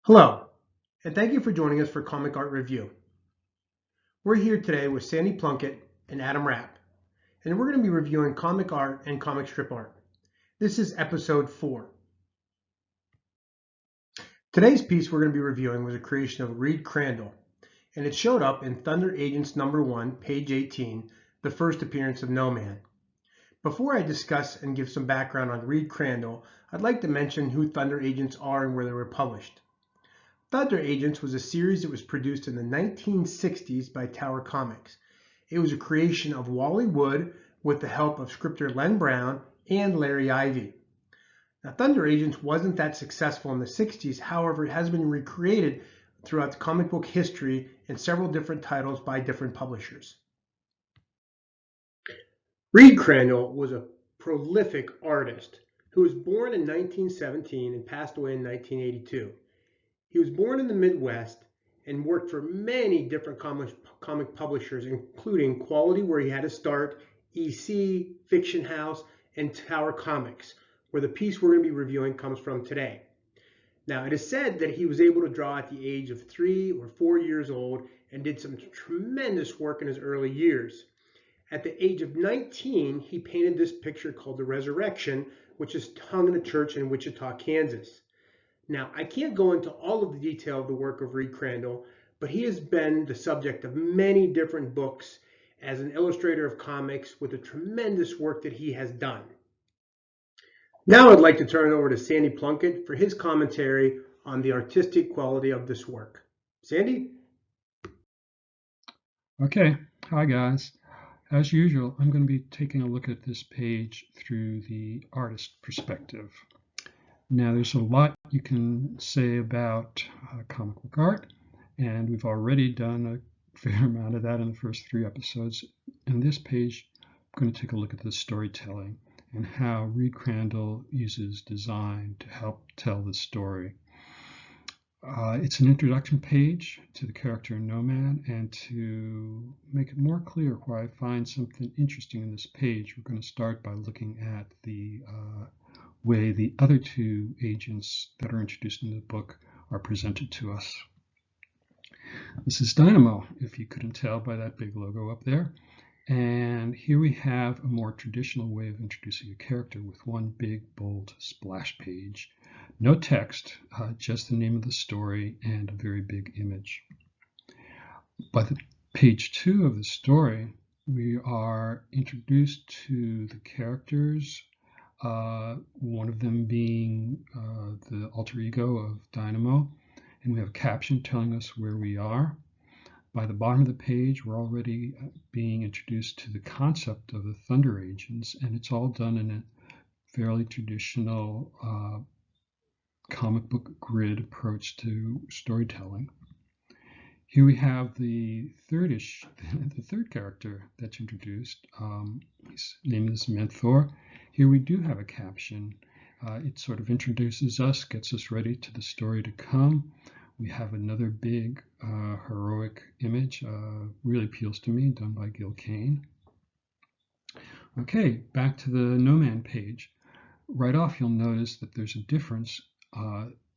Hello, and thank you for joining us for Comic Art Review. We're here today with Sandy Plunkett and Adam Rapp, and we're going to be reviewing comic art and comic strip art. This is episode 4. Today's piece we're going to be reviewing was a creation of Reed Crandall, and it showed up in Thunder Agents #1, page 18, the first appearance of NoMan. Before I discuss and give some background on Reed Crandall, I'd like to mention who Thunder Agents are and where they were published. Thunder Agents was a series that was produced in the 1960s by Tower Comics. It was a creation of Wally Wood with the help of scripter Len Brown and Larry Ivey. Now, Thunder Agents wasn't that successful in the 60s, however, it has been recreated throughout the comic book history in several different titles by different publishers. Reed Crandall was a prolific artist who was born in 1917 and passed away in 1982. He was born in the Midwest and worked for many different comic publishers, including Quality, where he had to start, EC, Fiction House, and Tower Comics, where the piece we're going to be reviewing comes from today. Now, it is said that he was able to draw at the age of 3 or 4 years old and did some tremendous work in his early years. At the age of 19, he painted this picture called The Resurrection, which is hung in a church in Wichita, Kansas. Now, I can't go into all of the detail of the work of Reed Crandall, but he has been the subject of many different books as an illustrator of comics with the tremendous work that he has done. Now I'd like to turn it over to Sandy Plunkett for his commentary on the artistic quality of this work. Sandy? Okay, hi guys. As usual, I'm going to be taking a look at this page through the artist perspective. Now, there's a lot you can say about comic book art, and we've already done a fair amount of that in the first 3 episodes. In this page, I'm going to take a look at the storytelling and how Reed Crandall uses design to help tell the story. It's an introduction page to the character NoMan, and to make it more clear why I find something interesting in this page, we're going to start by looking at the way the other 2 agents that are introduced in the book are presented to us. This is Dynamo, if you couldn't tell by that big logo up there. And here we have a more traditional way of introducing a character with one big, bold splash page. No text, just the name of the story and a very big image. By the page 2 of the story, we are introduced to the characters, one of them being the alter ego of Dynamo, and we have a caption telling us where we are. By the bottom of the page, we're already being introduced to the concept of the Thunder Agents, and it's all done in a fairly traditional comic book grid approach to storytelling. Here we have the third character that's introduced. His name is Mentor. Here we do have a caption. It sort of introduces us, gets us ready to the story to come. We have another big heroic image, really appeals to me, done by Gil Kane. Okay, back to the NoMan page. Right off, you'll notice that there's a difference.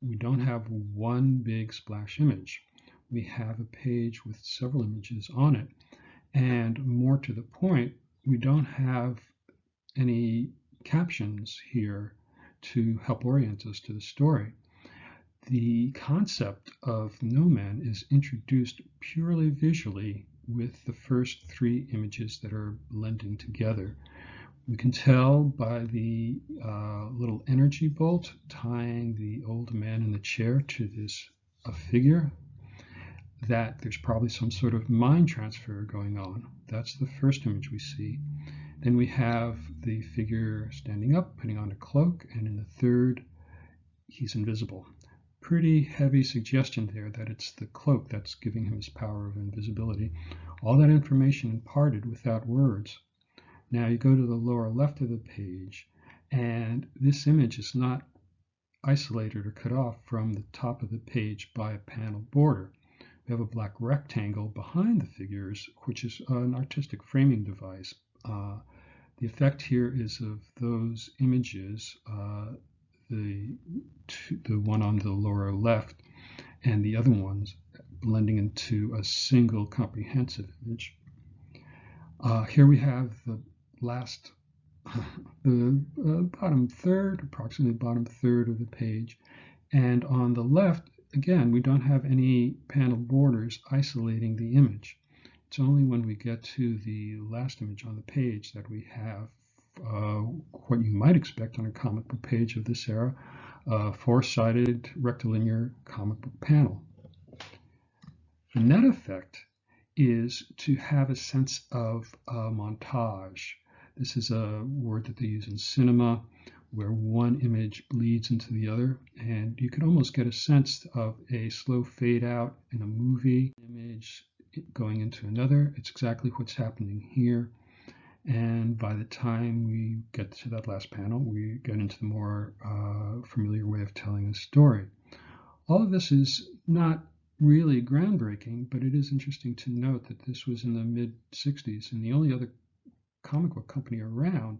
We don't have one big splash image. We have a page with several images on it, and more to the point, we don't have any captions here to help orient us to the story. The concept of NoMan is introduced purely visually with the first 3 images that are blending together. We can tell by the little energy bolt tying the old man in the chair to this figure that there's probably some sort of mind transfer going on. That's the first image we see. Then we have the figure standing up, putting on a cloak, and in the third, he's invisible. Pretty heavy suggestion there that it's the cloak that's giving him his power of invisibility. All that information imparted without words. Now you go to the lower left of the page, and this image is not isolated or cut off from the top of the page by a panel border. We have a black rectangle behind the figures, which is an artistic framing device. The effect here is of those images, the one on the lower left and the other ones blending into a single comprehensive image. Here we have the last, the bottom third, approximately bottom third of the page. And on the left, again, we don't have any panel borders isolating the image. It's only when we get to the last image on the page that we have what you might expect on a comic book page of this era, a four-sided rectilinear comic book panel. The net effect is to have a sense of montage. This is a word that they use in cinema, where one image bleeds into the other, and you could almost get a sense of a slow fade out in a movie image going into another. It's exactly what's happening here. And by the time we get to that last panel, we get into the more familiar way of telling a story. All of this is not really groundbreaking, but it is interesting to note that this was in the mid-60s, and the only other comic book company around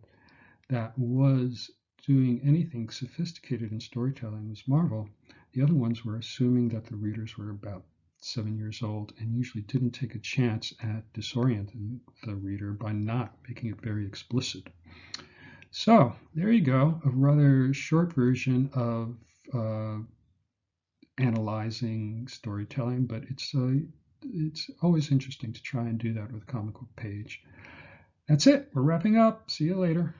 that was doing anything sophisticated in storytelling was Marvel. The other ones were assuming that the readers were about 7 years old and usually didn't take a chance at disorienting the reader by not making it very explicit. So there you go, a rather short version of analyzing storytelling, but it's always interesting to try and do that with a comic book page. That's it. We're wrapping up. See you later.